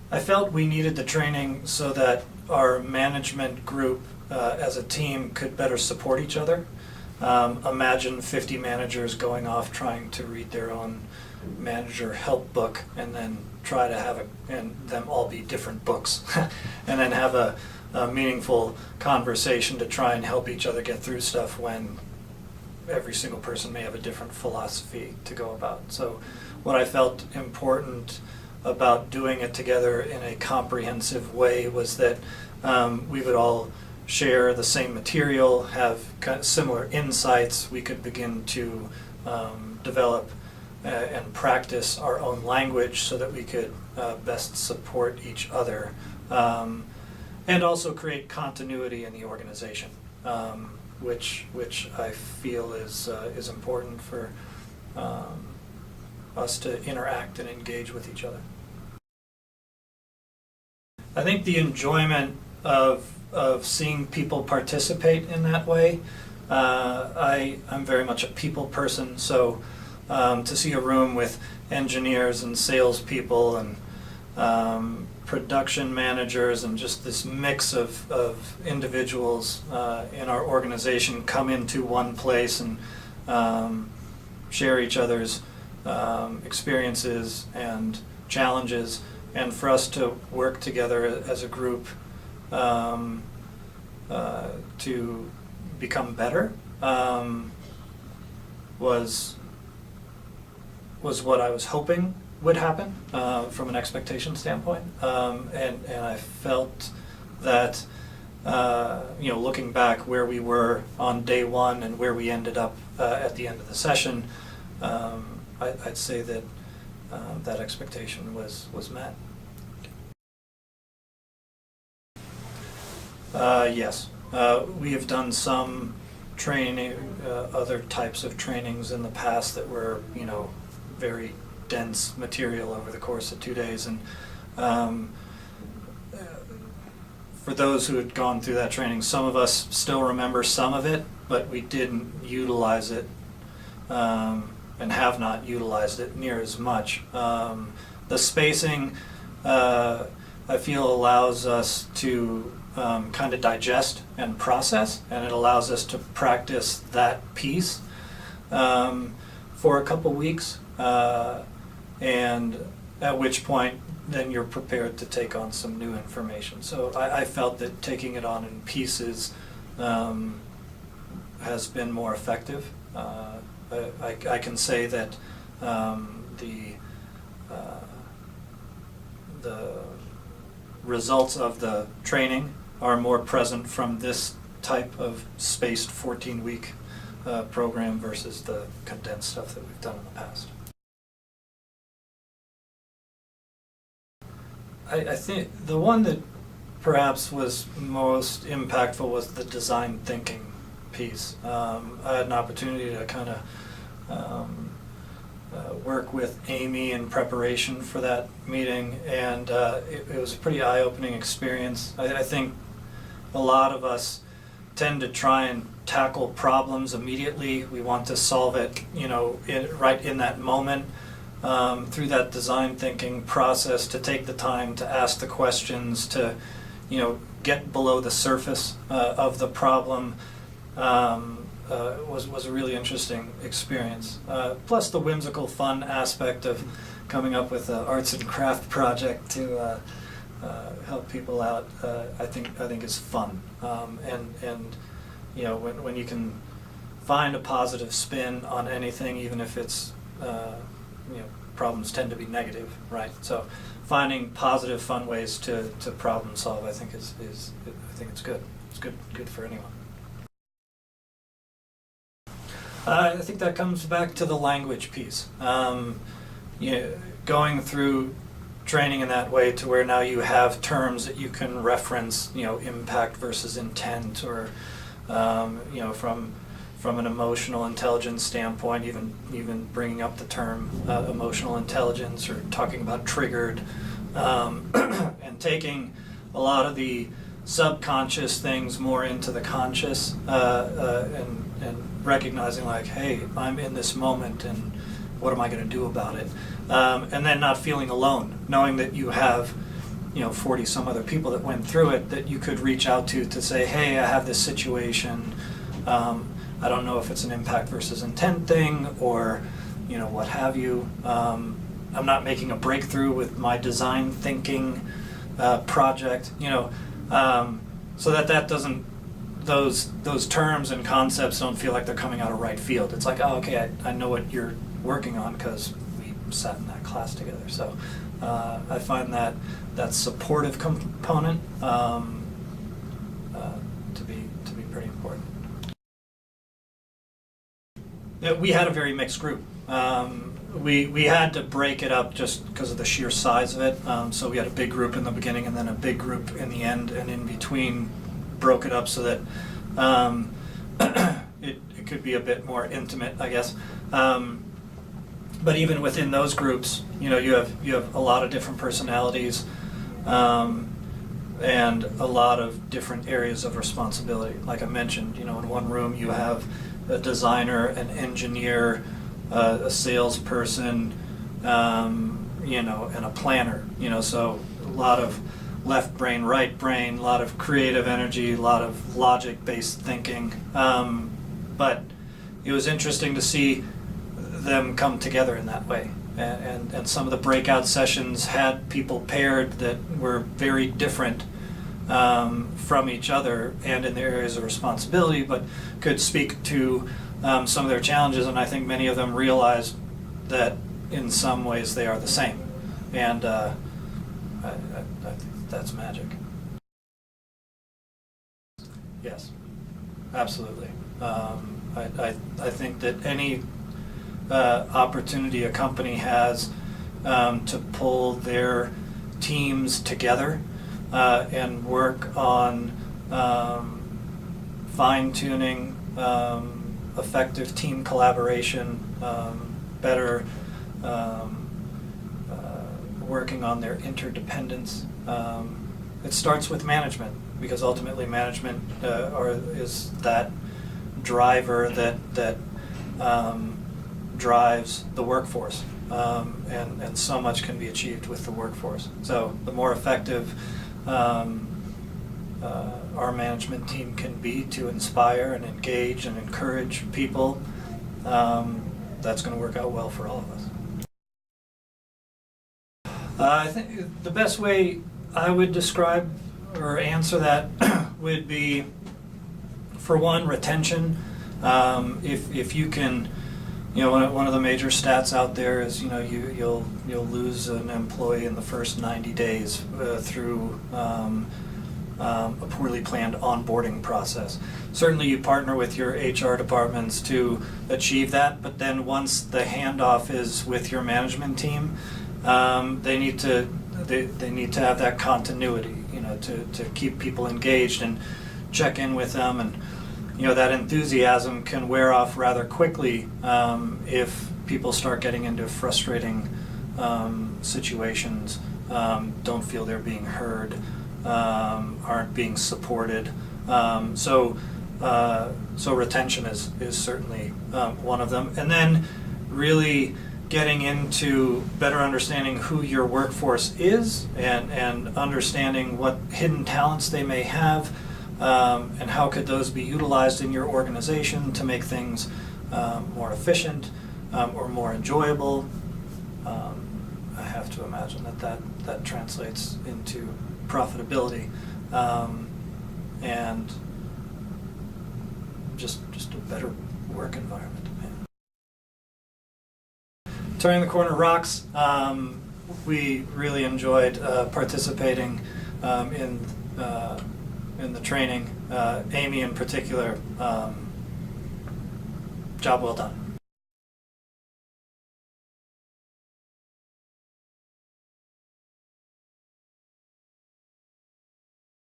I felt we needed the training so that our management group as a team could better support each other. Imagine 50 managers going off trying to read their own manager help book and then try to have and them all be different books and then have a meaningful conversation to try and help each other get through stuff when every single person may have a different philosophy to go about. So what I felt important about doing it together in a comprehensive way was that we would all share the same material, have kind of similar insights. We could begin to develop and practice our own language so that we could best support each other, and also create continuity in the organization, which I feel is important for us to interact and engage with each other. I think the enjoyment of seeing people participate in that way, I'm very much a people person, so to see a room with engineers and salespeople and production managers and just this mix of individuals in our organization come into one place and share each other's experiences and challenges, and for us to work together as a group to become better was what I was hoping would happen from an expectation standpoint, and I felt that looking back where we were on day one and where we ended up at the end of the session, I'd say that that expectation was met. Yes, we have done some training, other types of trainings in the past that were, very dense material over the course of 2 days, and for those who had gone through that training, some of us still remember some of it, but we didn't utilize it and have not utilized it near as much. The spacing, I feel, allows us to kind of digest and process, and it allows us to practice that piece for a couple weeks, and at which point then you're prepared to take on some new information. So I felt that taking it on in pieces has been more effective. I can say that the results of the training are more present from this type of spaced 14-week program versus the condensed stuff that we've done in the past. I think the one that perhaps was most impactful was the design thinking piece. I had an opportunity to kind of work with Amy in preparation for that meeting, and it was a pretty eye-opening experience. I think a lot of us tend to try and tackle problems immediately. We want to solve it, right in that moment. Through that design thinking process, to take the time to ask the questions, to get below the surface of the problem, was a really interesting experience. Plus the whimsical fun aspect of coming up with an arts and craft project to help people out, I think is fun. And when you can find a positive spin on anything, even if it's problems tend to be negative, right? So finding positive, fun ways to problem solve, I think is I think it's good. It's good for anyone. I think that comes back to the language piece. Going through training in that way to where now you have terms that you can reference, impact versus intent, or from an emotional intelligence standpoint, even bringing up the term emotional intelligence, or talking about triggered, and taking a lot of the subconscious things more into the conscious, and recognizing like, hey, I'm in this moment and what am I going to do about it? And then not feeling alone, knowing that you have 40 some other people that went through it that you could reach out to say, hey, I have this situation. I don't know if it's an impact versus intent thing or, what have you. I'm not making a breakthrough with my design thinking project, so that doesn't, those terms and concepts don't feel like they're coming out of right field. It's like, oh, okay, I know what you're working on because we sat in that class together. So I find that supportive component to be pretty important. Yeah, we had a very mixed group. We had to break it up just because of the sheer size of it. So we had a big group in the beginning and then a big group in the end, and in between broke it up so that it could be a bit more intimate, I guess. But even within those groups, you have a lot of different personalities and a lot of different areas of responsibility. Like I mentioned, in one room you have a designer, an engineer, a salesperson, and a planner. So a lot of left brain, right brain, a lot of creative energy, a lot of logic-based thinking. But it was interesting to see them come together in that way. And some of the breakout sessions had people paired that were very different from each other and in their areas of responsibility, but could speak to some of their challenges, and I think many of them realized that in some ways they are the same. And I think that's magic. Yes, absolutely. I think that any opportunity a company has to pull their teams together and work on fine-tuning effective team collaboration, better working on their interdependence. It starts with management, because ultimately management is that driver that drives the workforce, and so much can be achieved with the workforce. So the more effective our management team can be to inspire and engage and encourage people, that's going to work out well for all of us. I think the best way I would describe or answer that would be, for one, retention. If you can, one of the major stats out there is you'll lose an employee in the first 90 days through a poorly planned onboarding process. Certainly you partner with your HR departments to achieve that, but then once the handoff is with your management team, they need to have that continuity, to keep people engaged and check in with them, and that enthusiasm can wear off rather quickly if people start getting into frustrating situations, don't feel they're being heard, aren't being supported. So retention is certainly one of them. And then really getting into better understanding who your workforce is and understanding what hidden talents they may have, and how could those be utilized in your organization to make things more efficient or more enjoyable. I have to imagine that translates into profitability and just a better work environment. Turning the Corner rocks. We really enjoyed participating in the training. Amy in particular, job well done.